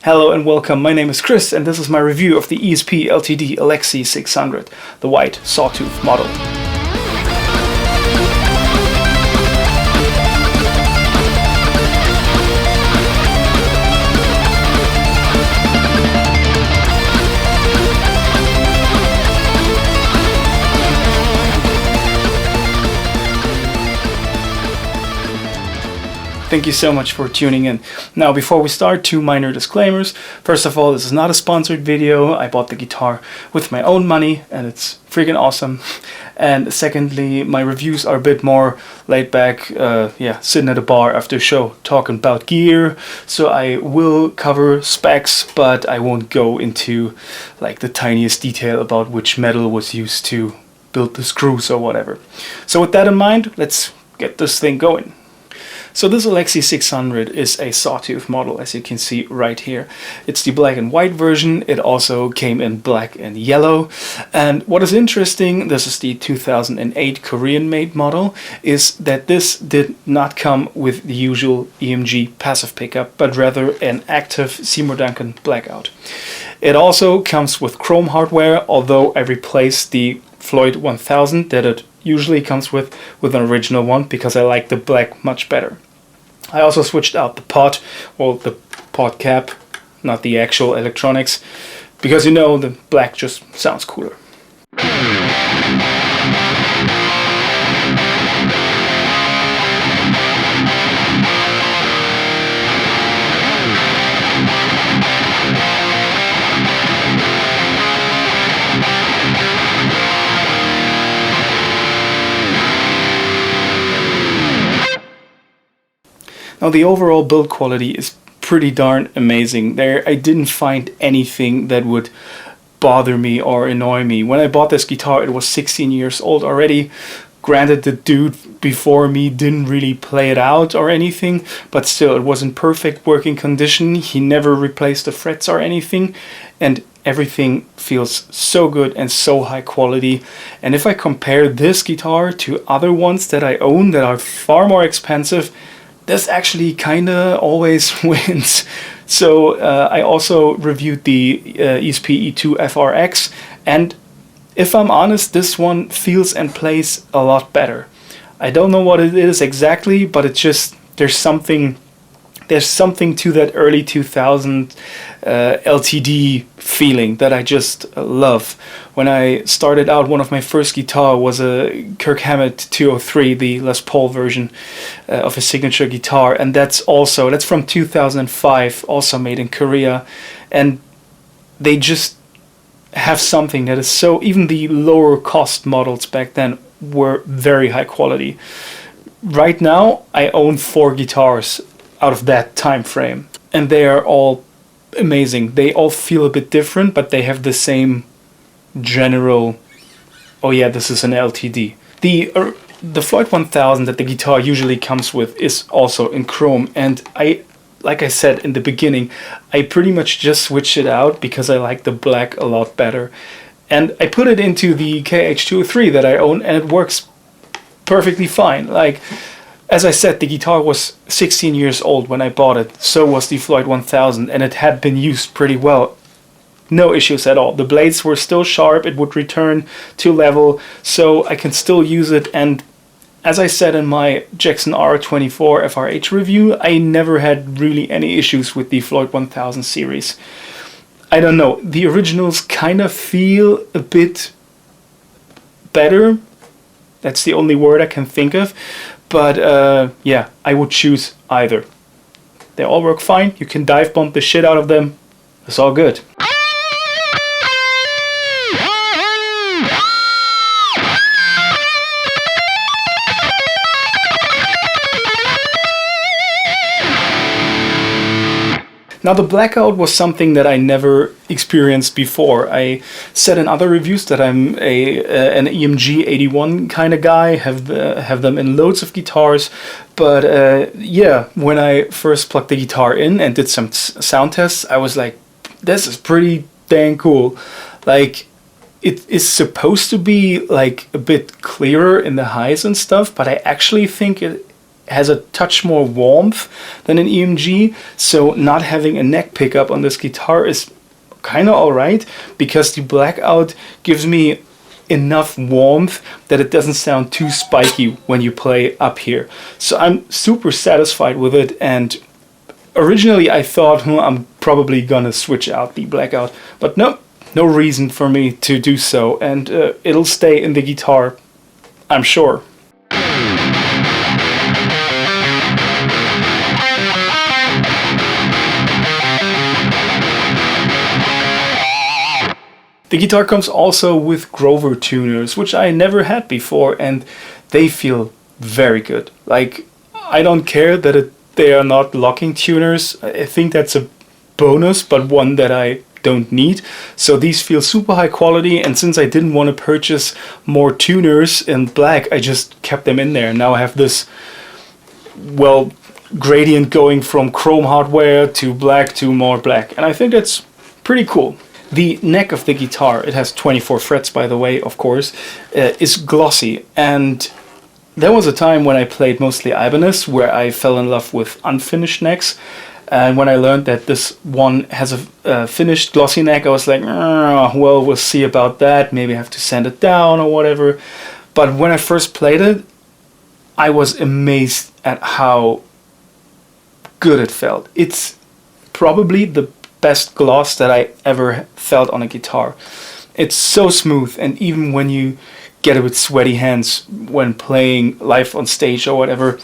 Hello and welcome, my name is Chris and this is my review of the ESP LTD Alexi-600, the white Sawtooth model. Thank you so much for tuning in. Now, before we start, two minor disclaimers. First of all, this is not a sponsored video. I bought the guitar with my own money and it's freaking awesome. And secondly, my reviews are a bit more laid back, sitting at a bar after a show talking about gear. So I will cover specs, but I won't go into like the tiniest detail about which metal was used to build the screws or whatever. So with that in mind, let's get this thing going. So this Alexi-600 is a Sawtooth model, as you can see right here. It's the black and white version. It also came in black and yellow. And what is interesting, this is the 2008 Korean-made model, is that this did not come with the usual EMG passive pickup, but rather an active Seymour Duncan Blackout. It also comes with chrome hardware, although I replaced the Floyd 1000 that it usually comes with an original one because I like the black much better. I also switched out the pot, or the pot cap, not the actual electronics, because you know the black just sounds cooler. Now the overall build quality is pretty darn amazing. I didn't find anything that would bother me or annoy me. When I bought this guitar, it was 16 years old already. Granted, the dude before me didn't really play it out or anything, but still it was in perfect working condition. He never replaced the frets or anything, and everything feels so good and so high quality. And if I compare this guitar to other ones that I own that are far more expensive, this actually kinda always wins. So I also reviewed the ESP E2 FRX, and if I'm honest, this one feels and plays a lot better. I don't know what it is exactly, but it's just there's something to that early 2000 LTD feeling that I just love. When I started out, one of my first guitar was a Kirk Hammett 203, the Les Paul version of his signature guitar, and that's from 2005, also made in Korea, and they just have something that is so, even the lower cost models back then were very high quality. Right now, I own 4 guitars out of that time frame, and they are all amazing. They all feel a bit different, but they have the same general, oh yeah, this is an LTD. The Floyd 1000 that the guitar usually comes with is also in chrome, and like I said in the beginning, I pretty much just switched it out because I like the black a lot better. And I put it into the KH203 that I own, and it works perfectly fine. Like, as I said, the guitar was 16 years old when I bought it, so was the Floyd 1000, and it had been used pretty well. No issues at all. The blades were still sharp, it would return to level, so I can still use it. And as I said in my Jackson R24 FRH review, I never had really any issues with the Floyd 1000 series. I don't know, the originals kind of feel a bit better. That's the only word I can think of. But yeah, I would choose either. They all work fine. You can dive bomb the shit out of them. It's all good. Now the blackout was something that I never experienced before. I said in other reviews that I'm an EMG 81 kind of guy, have them in loads of guitars, but yeah, when I first plugged the guitar in and did some sound tests, I was like, this is pretty dang cool. Like, it is supposed to be like a bit clearer in the highs and stuff, but I actually think has a touch more warmth than an EMG, so not having a neck pickup on this guitar is kind of alright, because the Blackout gives me enough warmth that it doesn't sound too spiky when you play up here. So I'm super satisfied with it, and originally I thought I'm probably gonna switch out the Blackout, but no reason for me to do so, and it'll stay in the guitar, I'm sure. The guitar comes also with Grover tuners, which I never had before, and they feel very good. Like, I don't care that they are not locking tuners. I think that's a bonus, but one that I don't need. So these feel super high quality, and since I didn't want to purchase more tuners in black, I just kept them in there. Now I have this, well, gradient going from chrome hardware to black to more black, and I think that's pretty cool. The neck of the guitar, it has 24 frets by the way, of course, is glossy, and there was a time when I played mostly Ibanez where I fell in love with unfinished necks, and when I learned that this one has a finished glossy neck, I was like, well, we'll see about that, maybe I have to sand it down or whatever. But when I first played it, I was amazed at how good it felt. It's probably the best gloss that I ever felt on a guitar. It's so smooth, and even when you get it with sweaty hands when playing live on stage or whatever,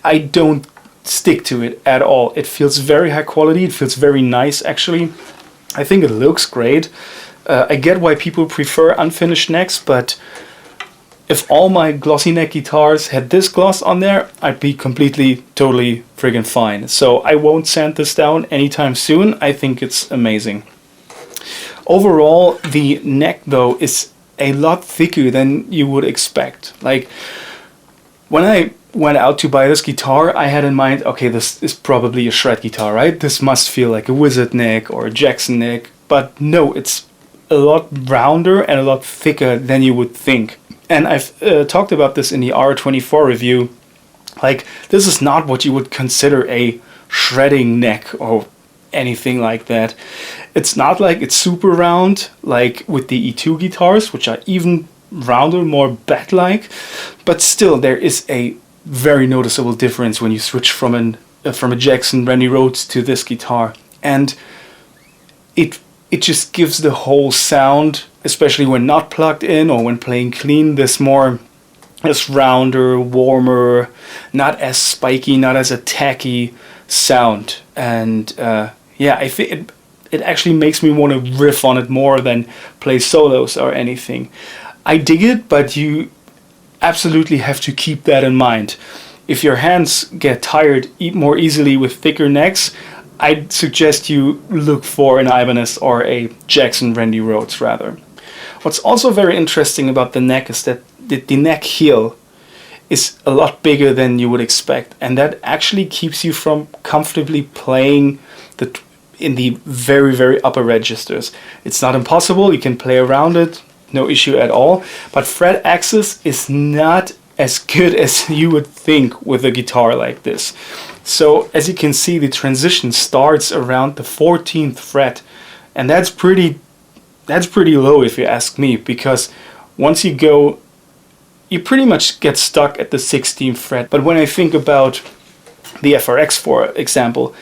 I don't stick to it at all. It feels very high quality, it feels very nice actually. I think it looks great. I get why people prefer unfinished necks, but if all my glossy neck guitars had this gloss on there, I'd be completely, totally friggin' fine. So I won't sand this down anytime soon. I think it's amazing. Overall, the neck though is a lot thicker than you would expect. Like, when I went out to buy this guitar, I had in mind, okay, this is probably a shred guitar, right? This must feel like a Wizard neck or a Jackson neck. But no, it's a lot rounder and a lot thicker than you would think. And I've talked about this in the R24 review. Like, this is not what you would consider a shredding neck or anything like that. It's not like it's super round like with the E2 guitars, which are even rounder, more bat-like. But still, there is a very noticeable difference when you switch from a Jackson Randy Rhoads to this guitar. And it just gives the whole sound, especially when not plugged in or when playing clean, this rounder, warmer, not as spiky, not as a tacky sound. And yeah, I think it actually makes me want to riff on it more than play solos or anything. I dig it, but you absolutely have to keep that in mind. If your hands get tired more easily with thicker necks, I'd suggest you look for an Ibanez or a Jackson Randy Rhoads rather. What's also very interesting about the neck is that the neck heel is a lot bigger than you would expect, and that actually keeps you from comfortably playing in the very, very upper registers. It's not impossible, you can play around it, no issue at all, but fret access is not as good as you would think with a guitar like this. So as you can see, the transition starts around the 14th fret, and that's pretty low if you ask me, because once you go, you pretty much get stuck at the 16th fret. But when I think about the FRX, for example,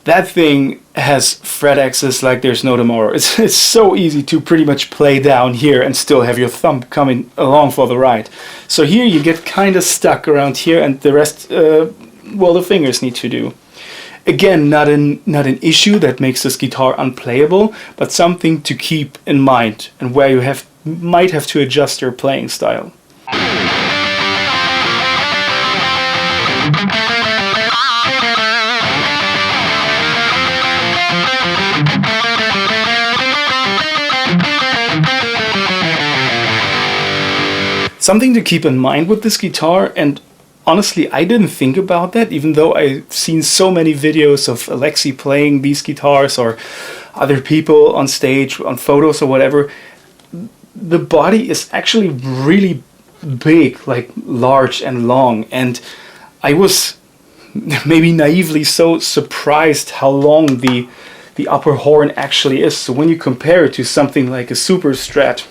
that thing has fret access like there's no tomorrow. It's so easy to pretty much play down here and still have your thumb coming along for the ride. So here you get kind of stuck around here, and the rest, well, the fingers need to do. Again, not an issue that makes this guitar unplayable, but something to keep in mind, and where you might have to adjust your playing style. Something to keep in mind with this guitar, and honestly, I didn't think about that, even though I've seen so many videos of Alexi playing these guitars or other people on stage, on photos or whatever. The body is actually really big, like large and long, and I was maybe naively so surprised how long the upper horn actually is. So when you compare it to something like a Super Strat,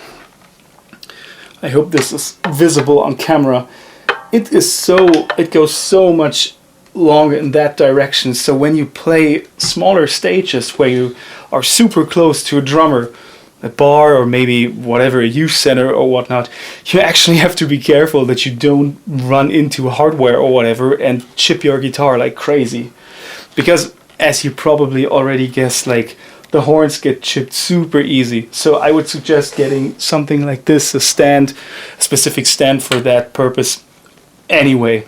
I hope this is visible on camera, it goes so much longer in that direction. So when you play smaller stages where you are super close to a drummer, a bar or maybe whatever, a youth center or whatnot, you actually have to be careful that you don't run into hardware or whatever and chip your guitar like crazy. Because as you probably already guessed, like, the horns get chipped super easy. So I would suggest getting something like this, a specific stand for that purpose anyway.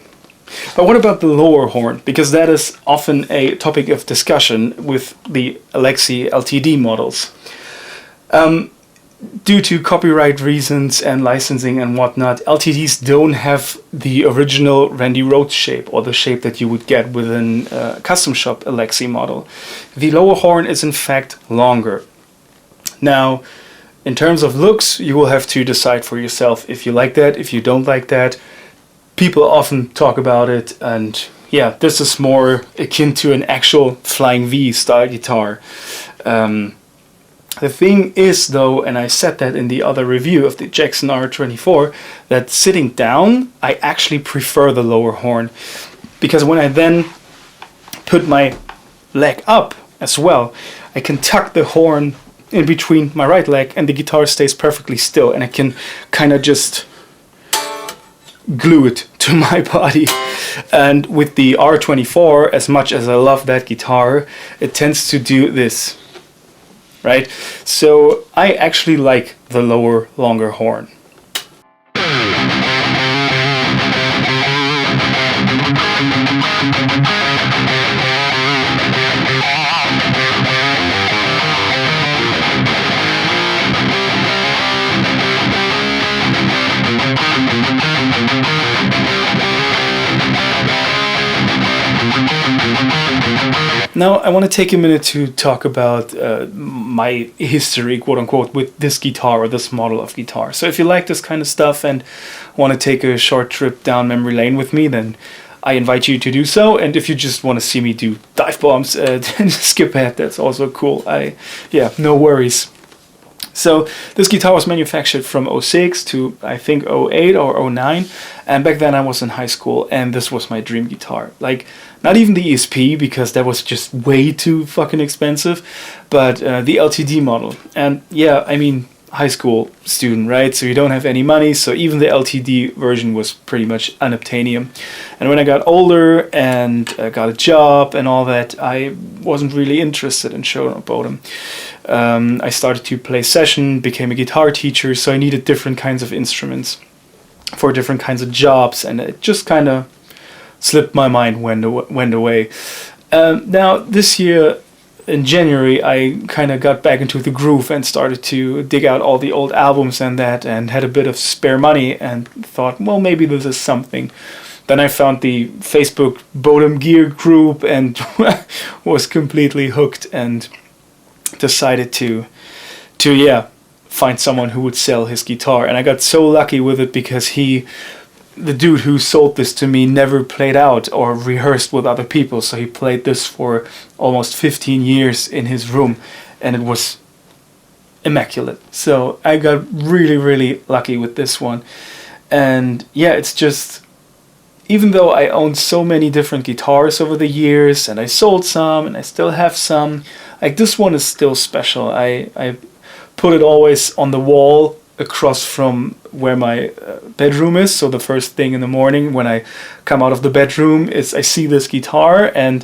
But what about the lower horn? Because that is often a topic of discussion with the Alexi LTD models. Due to copyright reasons and licensing and whatnot, LTDs don't have the original Randy Rhoads shape, or the shape that you would get within a custom shop Alexi model. The lower horn is in fact longer. Now, in terms of looks, you will have to decide for yourself if you like that, if you don't like that. People often talk about it, and yeah, this is more akin to an actual Flying V style guitar. The thing is though, and I said that in the other review of the Jackson R24, that sitting down, I actually prefer the lower horn. Because when I then put my leg up as well, I can tuck the horn in between my right leg and the guitar stays perfectly still, and I can kind of just glue it to my body. And with the R24, as much as I love that guitar, it tends to do this. Right? So I actually like the lower, longer horn. Now I want to take a minute to talk about my history, quote unquote, with this guitar or this model of guitar. So if you like this kind of stuff and want to take a short trip down memory lane with me, then I invite you to do so. And if you just want to see me do dive bombs, then skip ahead. That's also cool. Yeah, no worries. So this guitar was manufactured from 06 to I think 08 or 09, and back then I was in high school, and this was my dream guitar. Like, not even the ESP, because that was just way too fucking expensive, but the LTD model. And yeah, I mean, high school student, right? So you don't have any money, so even the LTD version was pretty much unobtainium. And when I got older and got a job and all that, I wasn't really interested in Children of Bodom. I started to play session, became a guitar teacher, so I needed different kinds of instruments for different kinds of jobs, and it just kind of slipped my mind, went away. Now this year in January, I kind of got back into the groove and started to dig out all the old albums and that, and had a bit of spare money and thought, well, maybe this is something. Then I found the Facebook Bodom Gear group and was completely hooked and decided to find someone who would sell his guitar. And I got so lucky with it because the dude who sold this to me never played out or rehearsed with other people, so he played this for almost 15 years in his room, and it was immaculate. So I got really, really lucky with this one. And yeah, it's just, even though I owned so many different guitars over the years, and I sold some and I still have some, like, this one is still special. I put it always on the wall across from where my bedroom is. So the first thing in the morning when I come out of the bedroom is I see this guitar, and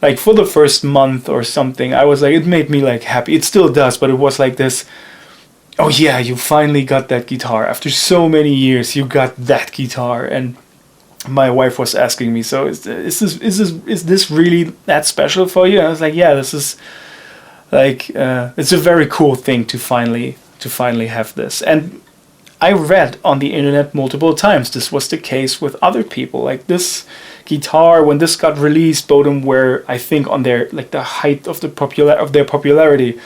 like for the first month or something, I was like, it made me like happy. It still does, but it was like this, oh yeah, you finally got that guitar. After so many years, you got that guitar. And my wife was asking me, so is this really that special for you? And I was like, yeah, this is like it's a very cool thing to finally have this. And I read on the internet multiple times this was the case with other people. Like, this guitar, when this got released, Bodom were, I think, on their, like, the height of their popularity,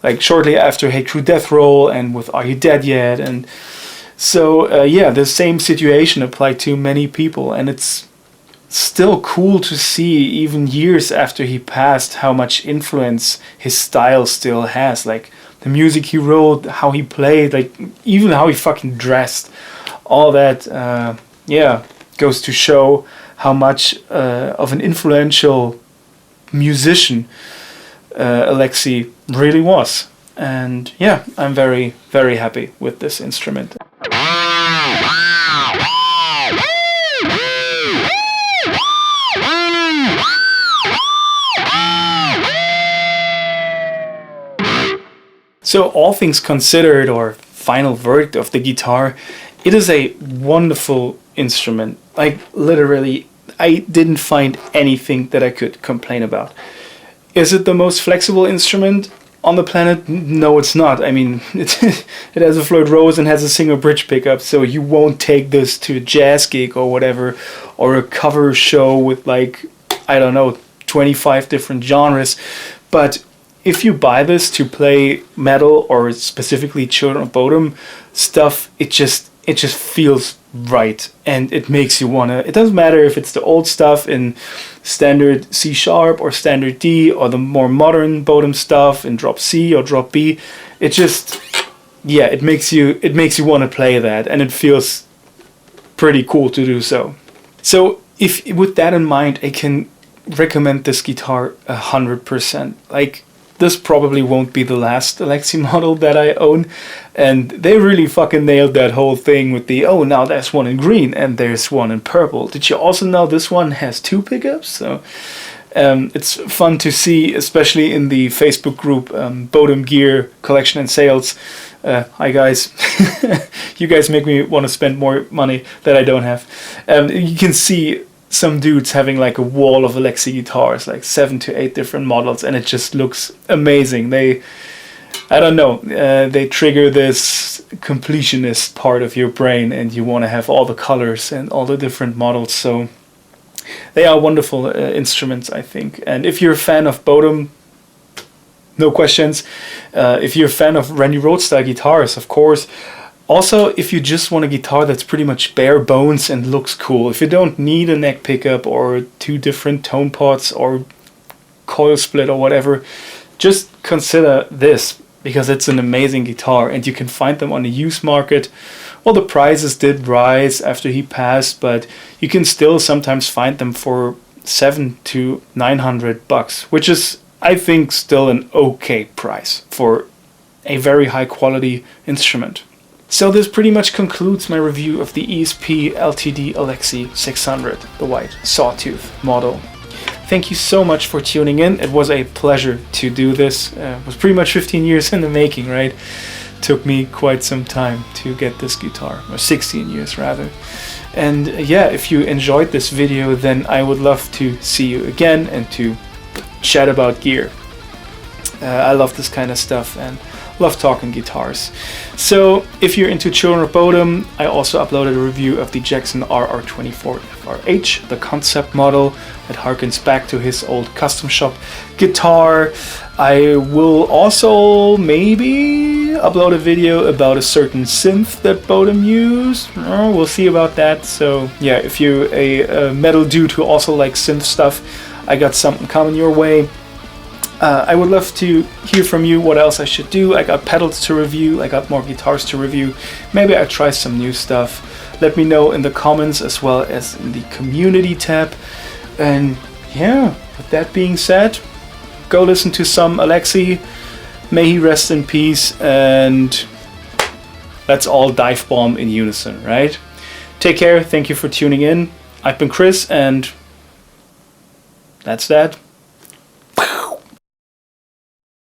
like shortly after Hey Crew Death Roll and with Are You Dead Yet? And so yeah, the same situation applied to many people, and it's still cool to see, even years after he passed, how much influence his style still has. Like the music he wrote, how he played, like even how he fucking dressed. All that, yeah, goes to show how much of an influential musician Alexi really was. And yeah, I'm very, very happy with this instrument. So all things considered, or final verdict of the guitar, it is a wonderful instrument. Like literally, I didn't find anything that I could complain about. Is it the most flexible instrument on the planet? No, it's not. I mean, it has a Floyd Rose and has a single bridge pickup, so you won't take this to a jazz gig or whatever, or a cover show with like, I don't know, 25 different genres. But if you buy this to play metal or specifically Children of Bodom stuff, it just feels right, and it makes you wanna. It doesn't matter if it's the old stuff in standard C sharp or standard D, or the more modern Bodom stuff in drop C or drop B. It just, yeah, it makes you want to play that, and it feels pretty cool to do so. So if with that in mind, I can recommend this guitar 100%. Like, this probably won't be the last Alexi model that I own, and they really fucking nailed that whole thing with the, oh, now there's one in green and there's one in purple. Did you also know this one has 2 pickups? So it's fun to see, especially in the Facebook group Bodom Gear Collection and Sales. Hi guys, you guys make me want to spend more money that I don't have. You can see some dudes having like a wall of Alexi guitars, like 7 to 8 different models, and it just looks amazing. They, I don't know, they trigger this completionist part of your brain, and you want to have all the colors and all the different models. So they are wonderful instruments, I think. And if you're a fan of Bodom, no questions. If you're a fan of Randy Rhoads style guitars, of course. Also, if you just want a guitar that's pretty much bare bones and looks cool, if you don't need a neck pickup or 2 different tone pots or coil split or whatever, just consider this, because it's an amazing guitar and you can find them on the used market. Well, the prices did rise after he passed, but you can still sometimes find them for $700 to $900, which is, I think, still an okay price for a very high quality instrument. So this pretty much concludes my review of the ESP LTD Alexi-600, the white Sawtooth model. Thank you so much for tuning in. It was a pleasure to do this. It was pretty much 15 years in the making, right? Took me quite some time to get this guitar, or 16 years rather. And yeah, if you enjoyed this video, then I would love to see you again and to chat about gear. I love this kind of stuff and love talking guitars. So if you're into Children of Bodom, I also uploaded a review of the Jackson RR24 FRH, the concept model that harkens back to his old custom shop guitar. I will also maybe upload a video about a certain synth that Bodom used. We'll see about that. So yeah, if you're a metal dude who also likes synth stuff, I got something coming your way. I would love to hear from you what else I should do. I got pedals to review, I got more guitars to review. Maybe I try some new stuff. Let me know in the comments as well as in the community tab. And yeah, with that being said, go listen to some Alexi. May he rest in peace, and let's all dive bomb in unison, right? Take care, thank you for tuning in. I've been Chris, and that's that.